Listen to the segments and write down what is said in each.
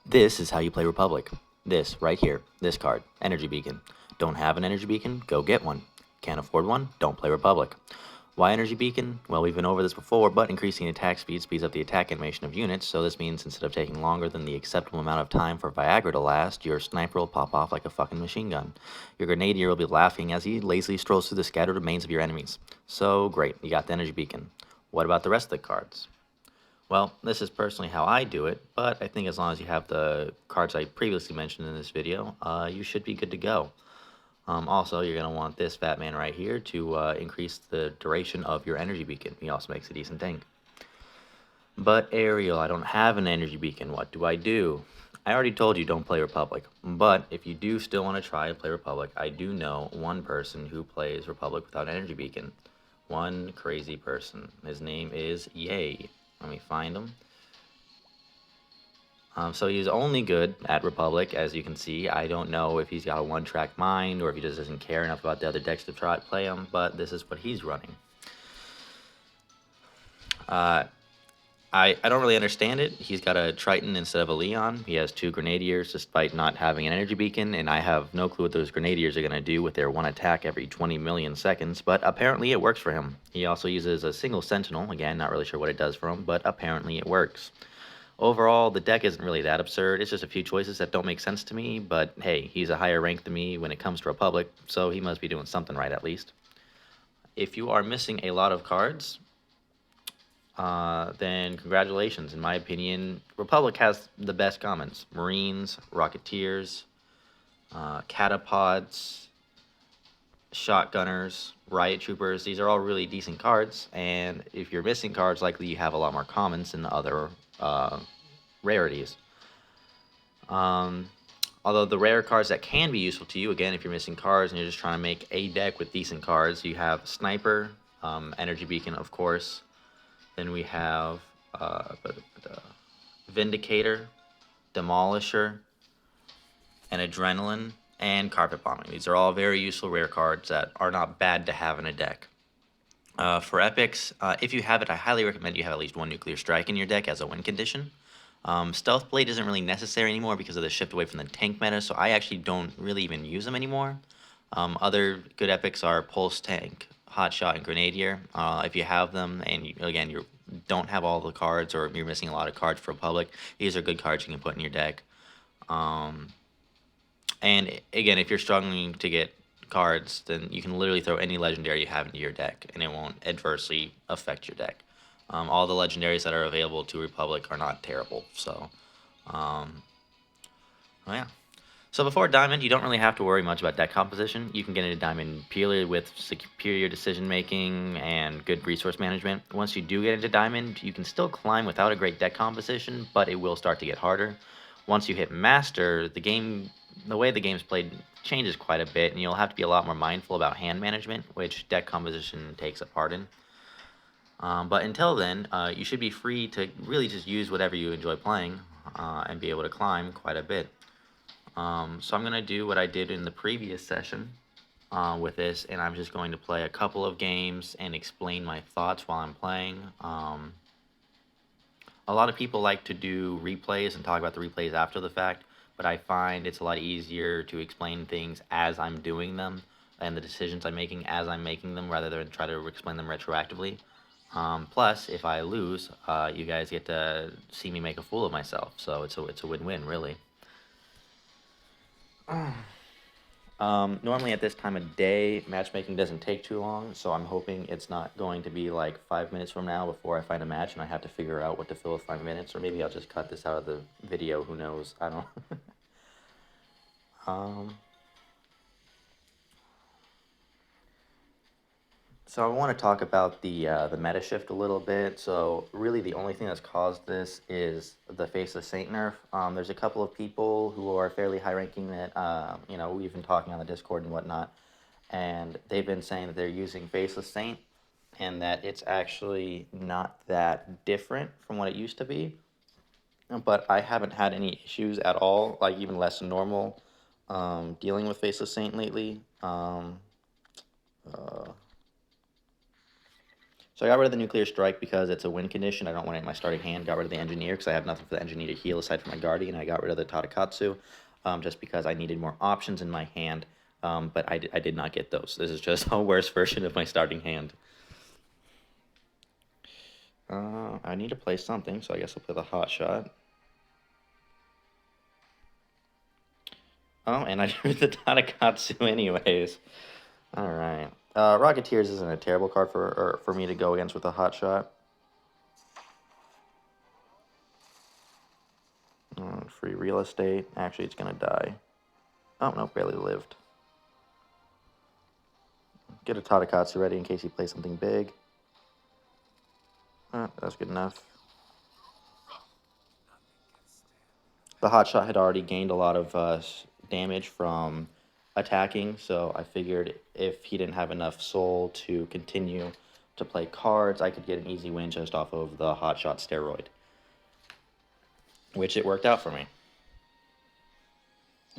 This is how you play Republic. This, right here, this card, Energy Beacon. Don't have an Energy Beacon? Go get one. Can't afford one? Don't play Republic. Why Energy Beacon? Well, we've been over this before, but increasing attack speed speeds up the attack animation of units, so this means instead of taking longer than the acceptable amount of time for Viagra to last, your sniper will pop off like a fucking machine gun. Your grenadier will be laughing as he lazily strolls through the scattered remains of your enemies. So, great, you got the Energy Beacon. What about the rest of the cards? Well, this is personally how I do it, but I think as long as you have the cards I previously mentioned in this video, you should be good to go. Also, you're going to want this fat man right here to increase the duration of your energy beacon. He also makes a decent tank. But Ariel, I don't have an energy beacon. What do I do? I already told you don't play Republic, but if you do still want to try and play Republic, I do know one person who plays Republic without an energy beacon. One crazy person. His name is Yay. Let me find him. So he's only good at Republic, as you can see. I don't know if he's got a one-track mind or if he just doesn't care enough about the other decks to try to play him, but this is what he's running. I don't really understand it. He's got a Triton instead of a Leon. He has 2 Grenadiers despite not having an energy beacon, and I have no clue what those Grenadiers are going to do with their one attack every 20 million seconds, but apparently it works for him. He also uses a single Sentinel. Again, not really sure what it does for him, but apparently it works. Overall, the deck isn't really that absurd. It's just a few choices that don't make sense to me, but hey, he's a higher rank than me when it comes to Republic, so he must be doing something right at least. If you are missing a lot of cards, then congratulations. In my opinion, Republic has the best commons. Marines, Rocketeers, Catapods, Shotgunners, Riot Troopers. These are all really decent cards, and if you're missing cards, likely you have a lot more commons than other rarities. Although the rare cards that can be useful to you, again, if you're missing cards and you're just trying to make a deck with decent cards, you have Sniper, Energy Beacon, of course. Then we have Vindicator, Demolisher, and Adrenaline, and Carpet Bombing. These are all very useful rare cards that are not bad to have in a deck. For epics, if you have it, I highly recommend you have at least 1 Nuclear Strike in your deck as a win condition. Stealth Blade isn't really necessary anymore because of the shift away from the tank meta, so I actually don't really even use them anymore. Other good epics are Pulse Tank, Hotshot, and Grenadier. If you have them, and you don't have all the cards, or you're missing a lot of cards for Republic, these are good cards you can put in your deck. And again, if you're struggling to get cards, then you can literally throw any legendary you have into your deck, and it won't adversely affect your deck. All the legendaries that are available to Republic are not terrible, so, well, yeah. So before Diamond, you don't really have to worry much about deck composition. You can get into Diamond purely with superior decision-making and good resource management. Once you do get into Diamond, you can still climb without a great deck composition, but it will start to get harder. Once you hit Master, the way the game's played changes quite a bit, and you'll have to be a lot more mindful about hand management, which deck composition takes a part in. But until then, you should be free to really just use whatever you enjoy playing and be able to climb quite a bit. So I'm going to do what I did in the previous session with this, and I'm just going to play a couple of games and explain my thoughts while I'm playing. A lot of people like to do replays and talk about the replays after the fact, but I find it's a lot easier to explain things as I'm doing them and the decisions I'm making as I'm making them rather than try to explain them retroactively. Plus, if I lose, you guys get to see me make a fool of myself, so it's a win-win, really. Normally at this time of day, matchmaking doesn't take too long, so I'm hoping it's not going to be like 5 minutes from now before I find a match and I have to figure out what to fill with 5 minutes, or maybe I'll just cut this out of the video, who knows, I don't know. So I want to talk about the meta shift a little bit. So really the only thing that's caused this is the Faceless Saint nerf. There's a couple of people who are fairly high ranking that, we've been talking on the Discord and whatnot, and they've been saying that they're using Faceless Saint and that it's actually not that different from what it used to be. But I haven't had any issues at all, like even less than normal, dealing with Faceless Saint lately. So I got rid of the Nuclear Strike because it's a win condition. I don't want it in my starting hand. Got rid of the Engineer because I have nothing for the Engineer to heal aside from my Guardian. I got rid of the Tadakatsu just because I needed more options in my hand, but I did not get those. This is just a worse version of my starting hand. I need to play something, so I guess I'll play the Hot Shot. Oh, and I drew the Tadakatsu anyways. Alright. Rocketeers isn't a terrible card for me to go against with a Hot Shot. Free real estate. Actually, it's going to die. Oh, no, barely lived. Get a Tadakatsu ready in case he plays something big. That's good enough. The Hot Shot had already gained a lot of damage from attacking, so I figured if he didn't have enough soul to continue to play cards, I could get an easy win just off of the Hot Shot steroid. Which it worked out for me.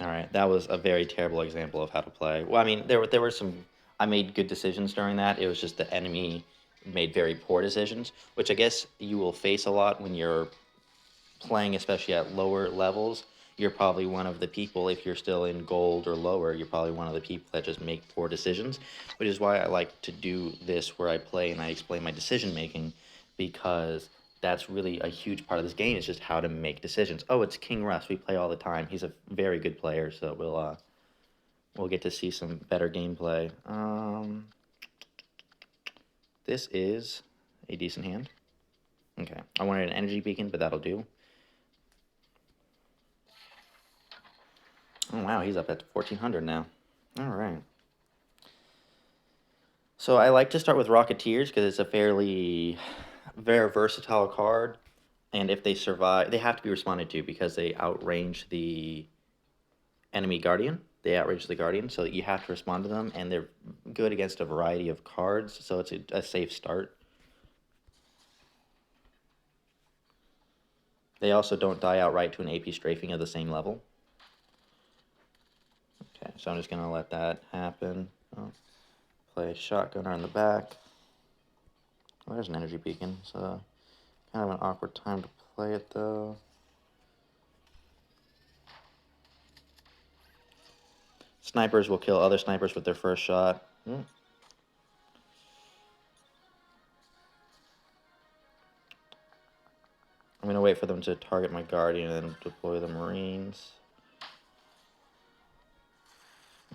Alright, that was a very terrible example of how to play. Well, I mean, there were some... I made good decisions during that. It was just the enemy made very poor decisions, which I guess you will face a lot when you're playing, especially at lower levels. You're probably one of the people, if you're still in gold or lower, you're probably one of the people that just make poor decisions, which is why I like to do this where I play and I explain my decision making, because that's really a huge part of this game, is just how to make decisions. Oh, it's King Russ. We play all the time. He's a very good player, so we'll get to see some better gameplay. This is a decent hand. Okay, I wanted an energy beacon, but that'll do. Oh, wow, he's up at 1400 now. All right. So I like to start with Rocketeers because it's a very versatile card. And if they survive, they have to be responded to because they outrange the enemy Guardian. They outrange the Guardian, so you have to respond to them. And they're good against a variety of cards, so it's a safe start. They also don't die outright to an AP strafing of the same level. Okay, so I'm just going to let that happen. Oh, play Shotgunner in the back. Oh, there's an energy beacon. So kind of an awkward time to play it, though. Snipers will kill other snipers with their first shot. I'm going to wait for them to target my Guardian and then deploy the Marines.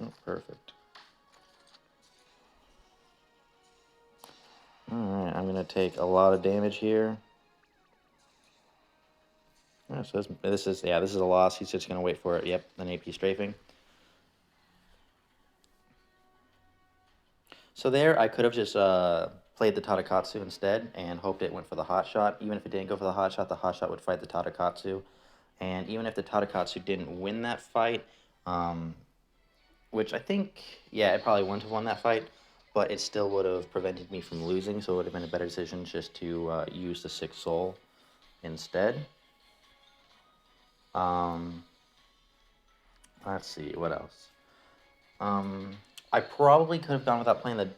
Oh, perfect. Alright, I'm going to take a lot of damage here. Oh, so this is a loss. He's just going to wait for it. Yep, an AP strafing. So there, I could have just played the Tadakatsu instead and hoped it went for the Hot Shot. Even if it didn't go for the Hot Shot would fight the Tadakatsu. And even if the Tadakatsu didn't win that fight, which I think, yeah, it probably wouldn't have won that fight, but it still would have prevented me from losing, so it would have been a better decision just to use the 6 soul instead. Let's see, what else? I probably could have gone without playing the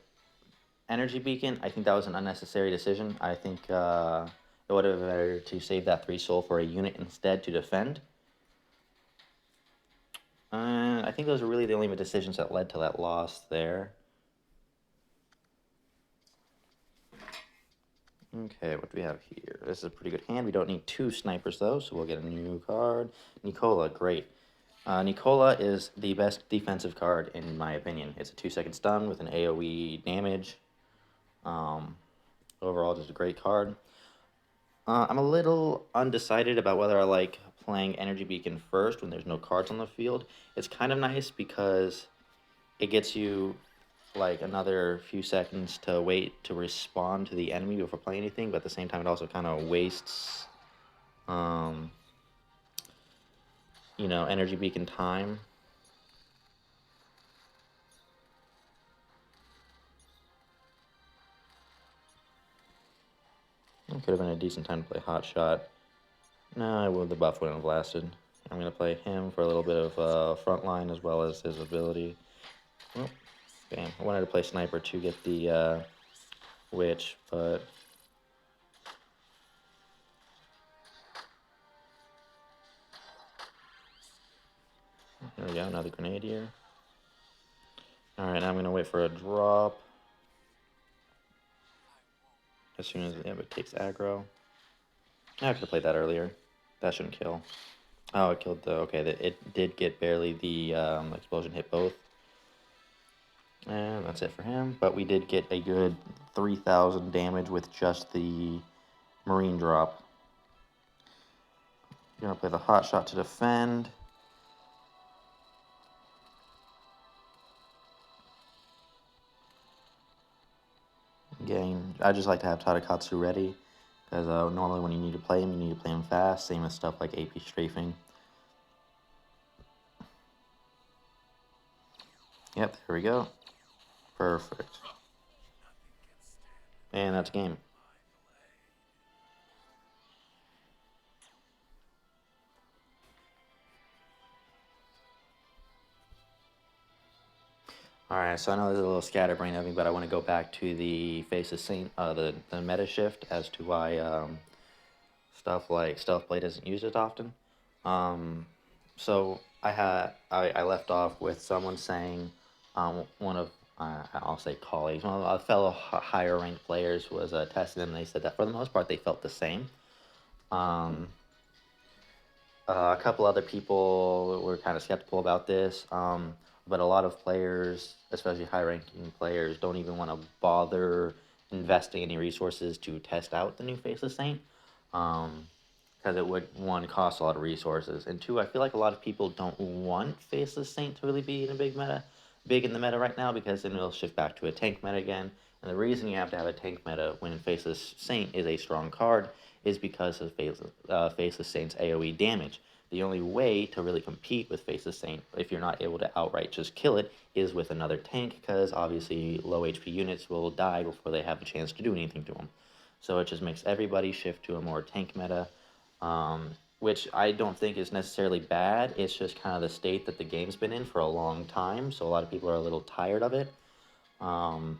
energy beacon. I think that was an unnecessary decision. I think it would have been better to save that 3 soul for a unit instead to defend. I think those are really the only decisions that led to that loss there. Okay, what do we have here? This is a pretty good hand. We don't need 2 snipers, though, so we'll get a new card. Nicola, great. Nicola is the best defensive card, in my opinion. It's a 2-second stun with an AoE damage. Overall, just a great card. I'm a little undecided about whether I like playing Energy Beacon first when there's no cards on the field. It's kind of nice because it gets you like another few seconds to wait to respond to the enemy before playing anything, but at the same time it also kind of wastes you know, energy beacon time. It could have been a decent time to play Hot Shot. No, the buff wouldn't have lasted. I'm going to play him for a little bit of frontline as well as his ability. Oh, bam. I wanted to play Sniper to get the but there we go, another Grenadier. Alright, now I'm gonna wait for a drop. As soon as it takes aggro. I could have played that earlier. That shouldn't kill. Oh, it killed the... Okay, it did get barely the explosion hit both. And that's it for him. But we did get a good 3,000 damage with just the Marine drop. You're gonna play the hot shot to defend. Again, I just like to have Tadakatsu ready. Because normally when you need to play him, you need to play him fast. Same as stuff like AP strafing. Yep, there we go. Perfect. And that's game. Alright, so I know there's a little scatterbrain of me, but I want to go back to the Face of Saint, the meta shift as to why stuff like Stealth Blade isn't used as often. So I left off with someone saying, one of I'll say colleagues, one of our fellow higher ranked players was testing them, and they said that for the most part they felt the same. A couple other people were kind of skeptical about this, but a lot of players, especially high-ranking players, don't even want to bother investing any resources to test out the new Faceless Saint, because it would, one, cost a lot of resources, and two, I feel like a lot of people don't want Faceless Saint to really be in a big in the meta right now, because then it'll shift back to a tank meta again. And the reason you have to have a tank meta when Faceless Saint is a strong card is because of Faceless Saint's AoE damage. The only way to really compete with Faceless Saint, if you're not able to outright just kill it, is with another tank, because obviously low HP units will die before they have a chance to do anything to them. So it just makes everybody shift to a more tank meta, which I don't think is necessarily bad. It's just kind of the state that the game's been in for a long time, so a lot of people are a little tired of it. So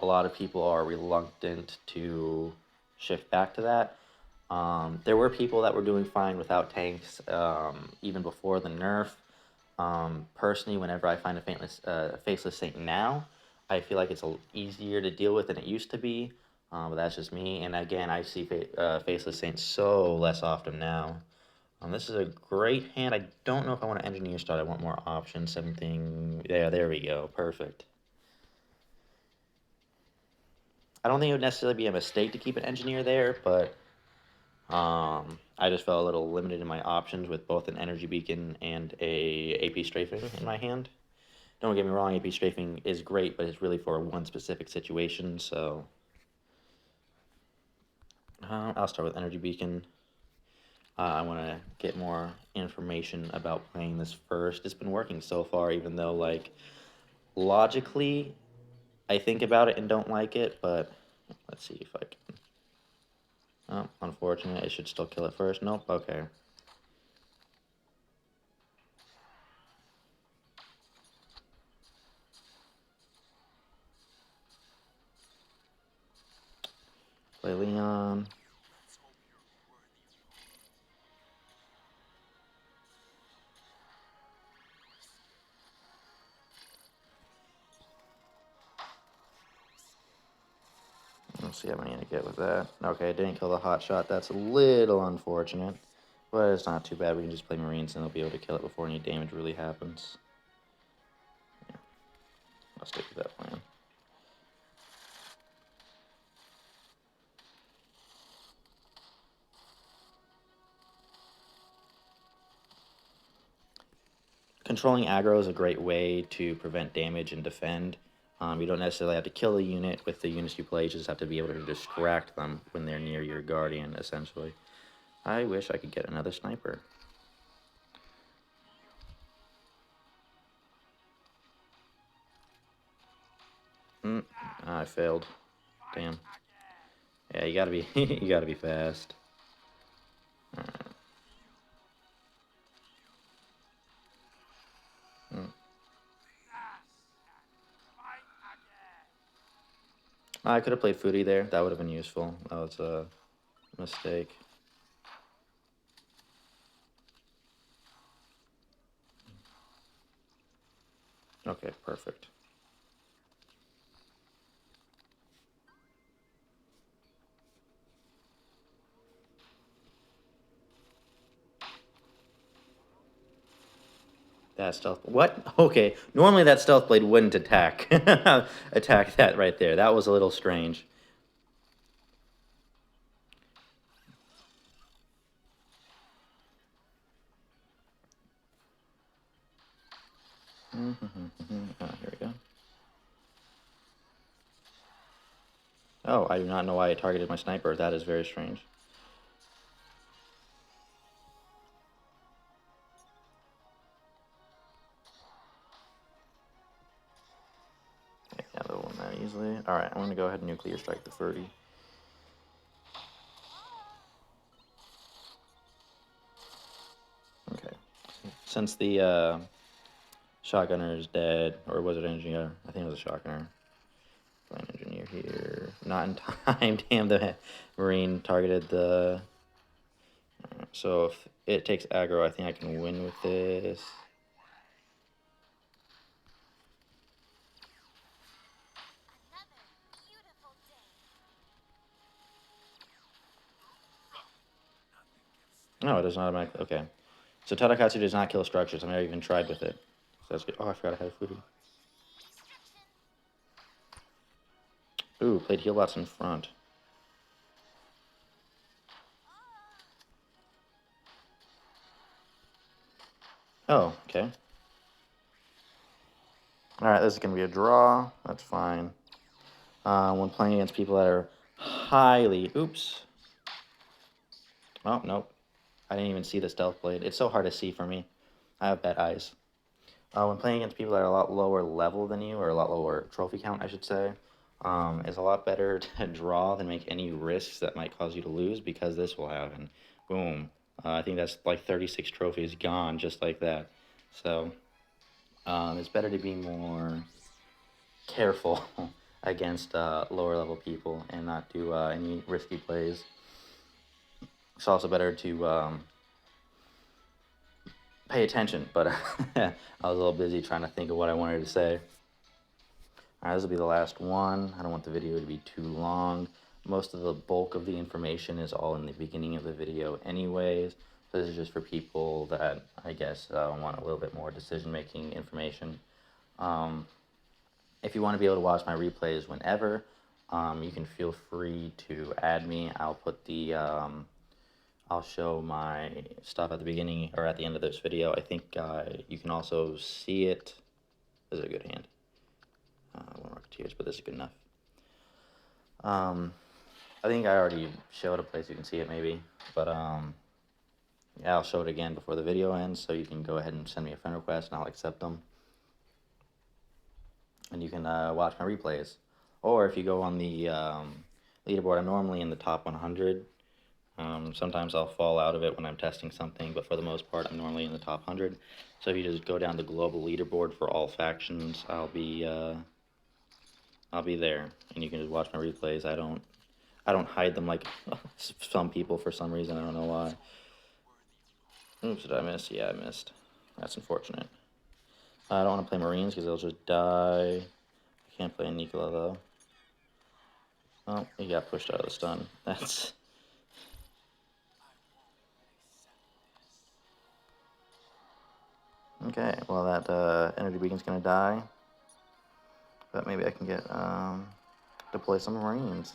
a lot of people are reluctant to shift back to that. There were people that were doing fine without tanks, even before the nerf. Personally, whenever I find a Faceless Saint now, I feel like it's easier to deal with than it used to be. But that's just me. And again, I see Faceless Saints so less often now. This is a great hand. I don't know if I want to engineer start. I want more options. Something. Yeah, there we go. Perfect. I don't think it would necessarily be a mistake to keep an engineer there, but I just felt a little limited in my options with both an energy beacon and a AP strafing in my hand. Don't get me wrong, AP strafing is great, but it's really for one specific situation, so I'll start with energy beacon. I want to get more information about playing this first. It's been working so far, even though, like, logically, I think about it and don't like it, but let's see if I can. Oh, unfortunate. I should still kill it first. Nope, okay. Play Leon. Let's see how many I get with that. Okay, I didn't kill the hot shot. That's a little unfortunate, but it's not too bad. We can just play Marines and they'll be able to kill it before any damage really happens. Yeah, I'll stick with that plan. Controlling aggro is a great way to prevent damage and defend. You don't necessarily have to kill a unit with the units you play. You just have to be able to distract them when they're near your guardian, essentially. I wish I could get another sniper. I failed. Damn. Yeah, you gotta be you gotta be fast. I could have played Foodie there. That would have been useful. That was a mistake. Okay, perfect. That stealth. What? Okay. Normally that stealth blade wouldn't attack. Attack that right there. That was a little strange. Oh, here we go. Oh, I do not know why I targeted my sniper. That is very strange. Okay, yeah, that won that easily. Alright, I'm going to go ahead and nuclear strike the Furry. Okay. Since the shotgunner is dead, or was it engineer? I think it was a shotgunner. Flying engineer here. Not in time. Damn, the Marine targeted the... So if it takes aggro, I think I can win with this. No, it does not automatically. Okay. So Tadakatsu does not kill structures. I've never even tried with it. So that's good. Oh, I forgot I had food. Ooh, played heal bots in front. Oh, okay. Alright, this is going to be a draw. That's fine. When playing against people that are highly... Oops. Oh, nope. I didn't even see the stealth blade. It's so hard to see for me. I have bad eyes. When playing against people that are a lot lower level than you, or a lot lower trophy count, I should say, it's a lot better to draw than make any risks that might cause you to lose, because this will happen. Boom. I think that's like 36 trophies gone just like that. So, it's better to be more careful against lower level people and not do any risky plays. It's also better to pay attention, but I was a little busy trying to think of what I wanted to say. Alright, this will be the last one. I don't want the video to be too long. Most of the bulk of the information is all in the beginning of the video anyways. So this is just for people that, I guess, want a little bit more decision-making information. If you want to be able to watch my replays whenever, you can feel free to add me. I'll put the... I'll show my stuff at the beginning or at the end of this video. I think you can also see it. This is a good hand. One Rocketeers, but this is good enough. I think I already showed a place you can see it maybe, but yeah, I'll show it again before the video ends, so you can go ahead and send me a friend request and I'll accept them. And you can watch my replays. Or if you go on the leaderboard, I'm normally in the top 100. Sometimes I'll fall out of it when I'm testing something, but for the most part, I'm normally in the top 100. So if you just go down the global leaderboard for all factions, I'll be there, and you can just watch my replays. I don't hide them like some people for some reason. I don't know why. Oops, did I miss? Yeah, I missed. That's unfortunate. I don't want to play Marines because they'll just die. I can't play Nicola though. Oh, he got pushed out of the stun. That's... Okay, well that energy beacon's gonna die. But maybe I can get, deploy some Marines.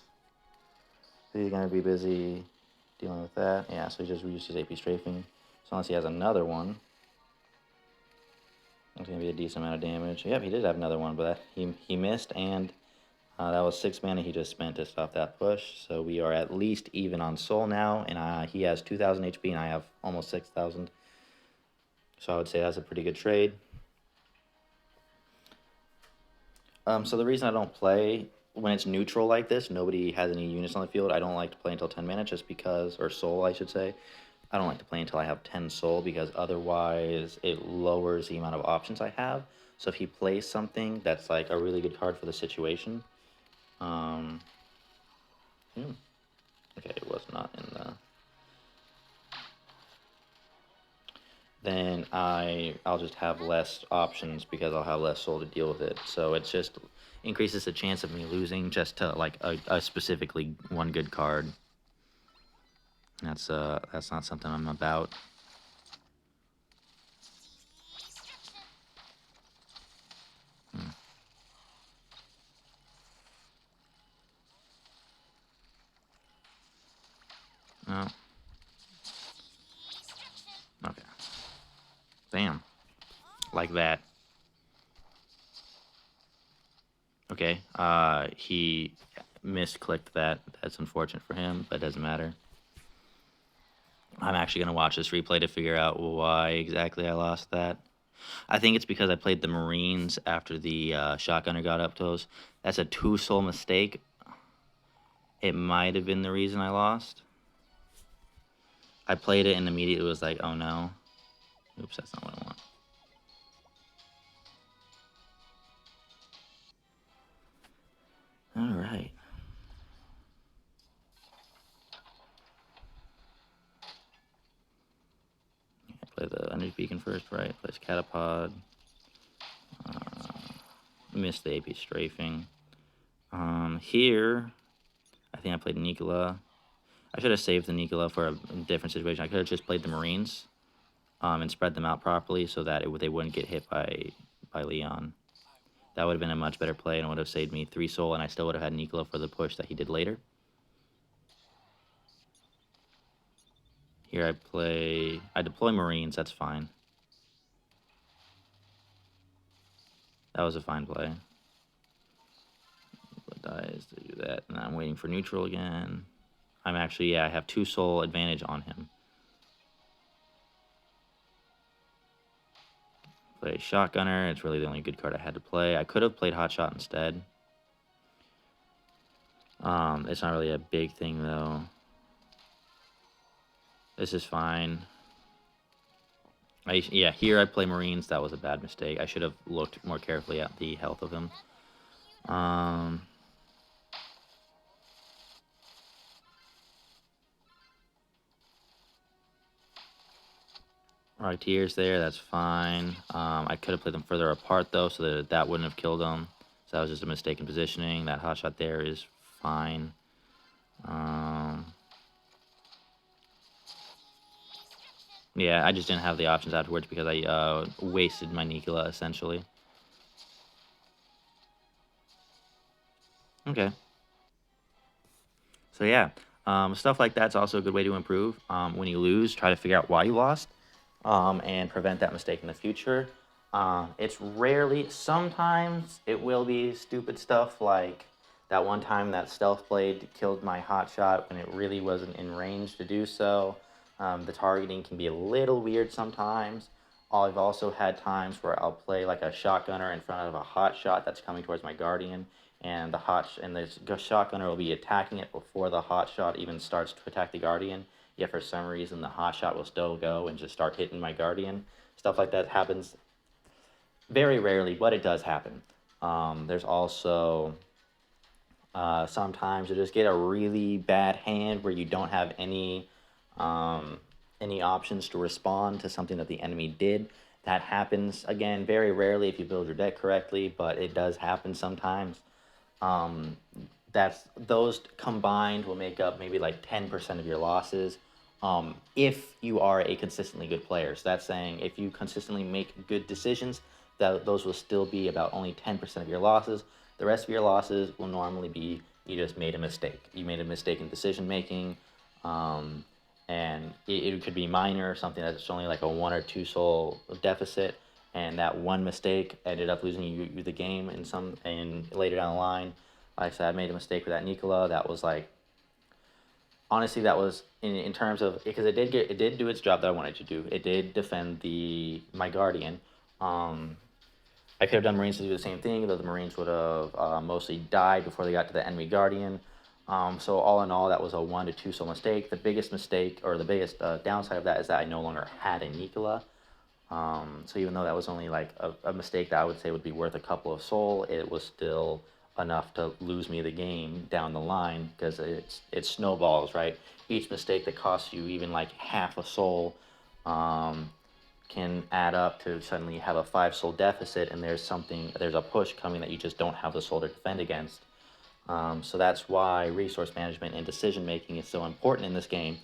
So he's gonna be busy dealing with that. Yeah, so he just reused his AP strafing. So unless he has another one, it's gonna be a decent amount of damage. Yep, he did have another one, but he missed, and that was 6 mana he just spent to stop that push. So we are at least even on soul now, and he has 2,000 HP, and I have almost 6,000. So I would say that's a pretty good trade. So the reason I don't play when it's neutral like this, nobody has any units on the field, I don't like to play until 10 mana just because, or soul I should say. I don't like to play until I have 10 soul because otherwise it lowers the amount of options I have. So if he plays something that's like a really good card for the situation, Um, hmm. Okay, it was not in the. Then I'll just have less options because I'll have less soul to deal with it. So it's just increases the chance of me losing just to like a specifically one good card. That's not something I'm about. Hmm. No. Okay. Bam. Like that. Okay. He misclicked that. That's unfortunate for him, but it doesn't matter. I'm actually gonna watch this replay to figure out why exactly I lost that. I think it's because I played the Marines after the shotgunner got up close. That's a 2 soul mistake. It might have been the reason I lost. I played it and immediately was like, oh no. Oops, that's not what I want. All right. Play the energy beacon first, right? Place catapod. Missed the AP strafing. Here, I think I played Nicola. I should have saved the Nicola for a different situation. I could have just played the Marines, and spread them out properly so that they wouldn't get hit by Leon. That would have been a much better play and would have saved me 3 soul, and I still would have had Nicola for the push that he did later. Here I deploy Marines, that's fine. That was a fine play. Dies to do that, and I'm waiting for neutral again. I'm actually, I have 2 soul advantage on him. Play Shotgunner, it's really the only good card I had to play. I could have played Hotshot instead. It's not really a big thing though. This is fine. Yeah, here I play Marines. That was a bad mistake. I should have looked more carefully at the health of him. Rocketeers there, that's fine. I could have played them further apart though, so that wouldn't have killed them. So that was just a mistake in positioning. That hotshot there is fine. Yeah, I just didn't have the options afterwards because I wasted my Nicola essentially. Okay. So yeah, stuff like that's also a good way to improve. When you lose, try to figure out why you lost, and prevent that mistake in the future. It's rarely, sometimes it will be stupid stuff like that one time that stealth blade killed my hot shot when it really wasn't in range to do so. The targeting can be a little weird sometimes. I've also had times where I'll play like a shotgunner in front of a hot shot that's coming towards my guardian, and the shotgunner will be attacking it before the hot shot even starts to attack the guardian. Yet for some reason the hot shot will still go and just start hitting my guardian. Stuff like that happens very rarely, but it does happen. There's also sometimes you just get a really bad hand where you don't have any options to respond to something that the enemy did. That happens again very rarely if you build your deck correctly, but it does happen sometimes. Those combined will make up maybe like 10% of your losses. If you are a consistently good player. So that's saying if you consistently make good decisions, those will still be about only 10% of your losses. The rest of your losses will normally be you just made a mistake. You made a mistake in decision making, and it could be minor, something that's only like a 1 or 2 soul deficit, and that one mistake ended up losing you the game and later down the line. Like I said, I made a mistake with that Nicola. That was like, honestly, that was in terms of, because it did do its job that I wanted to do. It did defend my guardian. I could have done Marines to do the same thing, though the Marines would have mostly died before they got to the enemy guardian. So all in all, that was a 1 to 2 soul mistake. The biggest mistake, or the biggest downside of that, is that I no longer had a Nicola. So even though that was only like a mistake that I would say would be worth a couple of soul, it was still enough to lose me the game down the line, because it snowballs, right? Each mistake that costs you even like half a soul can add up to suddenly have a 5 soul deficit, and there's a push coming that you just don't have the soul to defend against. So that's why resource management and decision making is so important in this game,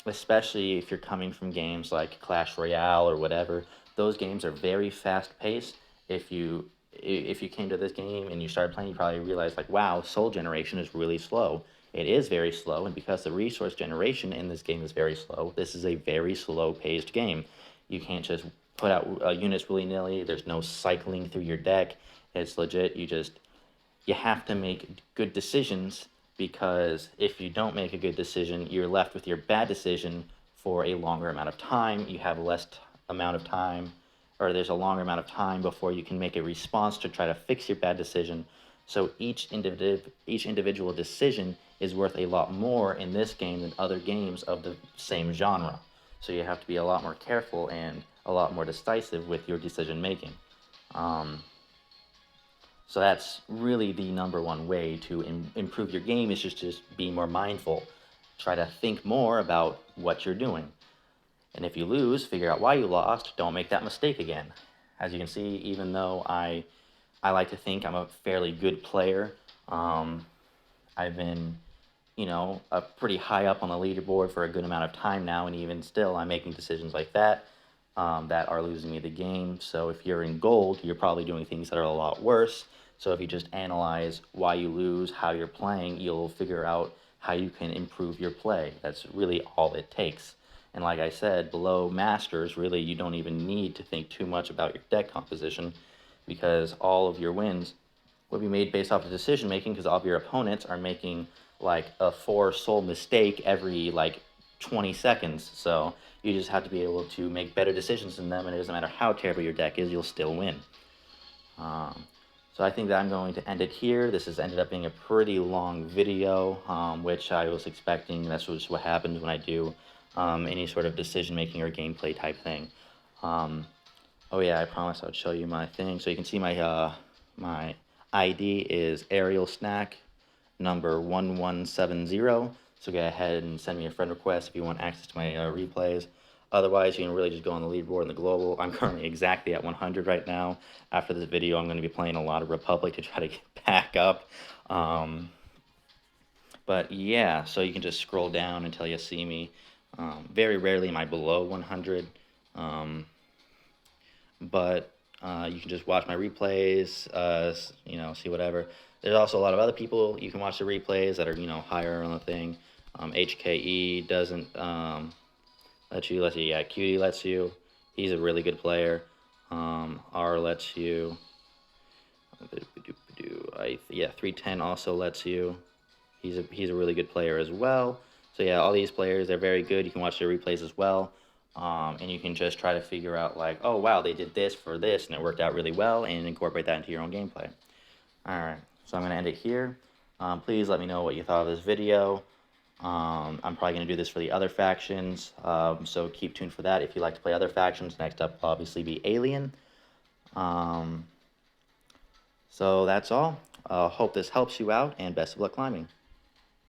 especially if you're coming from games like Clash Royale or whatever. Those games are very fast paced. If you came to this game and you started playing, you probably realized like, wow, soul generation is really slow. It is very slow, and because the resource generation in this game is very slow, this is a very slow paced game. You can't just put out units willy nilly. There's no cycling through your deck. It's legit. You have to make good decisions, because if you don't make a good decision, you're left with your bad decision for a longer amount of time. You have less amount of time, or there's a longer amount of time before you can make a response to try to fix your bad decision. So each individual decision is worth a lot more in this game than other games of the same genre. So you have to be a lot more careful and a lot more decisive with your decision making. So that's really the number one way to improve your game, is just be more mindful. Try to think more about what you're doing. And if you lose, figure out why you lost. Don't make that mistake again. As you can see, even though I like to think I'm a fairly good player, I've been, pretty high up on the leaderboard for a good amount of time now, and even still, I'm making decisions like that that are losing me the game. So if you're in gold, you're probably doing things that are a lot worse. So if you just analyze why you lose, how you're playing, you'll figure out how you can improve your play. That's really all it takes. And like I said, below Masters, really, you don't even need to think too much about your deck composition, because all of your wins will be made based off of decision making, because all of your opponents are making like a 4 soul mistake every like 20 seconds. So you just have to be able to make better decisions than them, and it doesn't matter how terrible your deck is, you'll still win. So I think that I'm going to end it here. This has ended up being a pretty long video, which I was expecting. That's just what happens when I do any sort of decision-making or gameplay type thing. Oh yeah, I promised I would show you my thing. So you can see my ID is Aerial Snack number 1170. So go ahead and send me a friend request if you want access to my replays. Otherwise, you can really just go on the leaderboard in the global. I'm currently exactly at 100 right now. After this video, I'm going to be playing a lot of Republic to try to get back up. But yeah, so you can just scroll down until you see me. Very rarely am I below 100. But you can just watch my replays, see whatever. There's also a lot of other people you can watch the replays that are, higher on the thing. HKE doesn't let you. Let's see, yeah, Cutie lets you. He's a really good player. R lets you. 310 also lets you. He's a really good player as well. So yeah, all these players, they're very good. You can watch their replays as well. And you can just try to figure out like, oh wow, they did this for this and it worked out really well, and incorporate that into your own gameplay. Alright, so I'm going to end it here. Please let me know what you thought of this video. I'm probably going to do this for the other factions, so keep tuned for that if you like to play other factions. Next up will obviously be Alien. So that's all. Hope this helps you out, and best of luck climbing.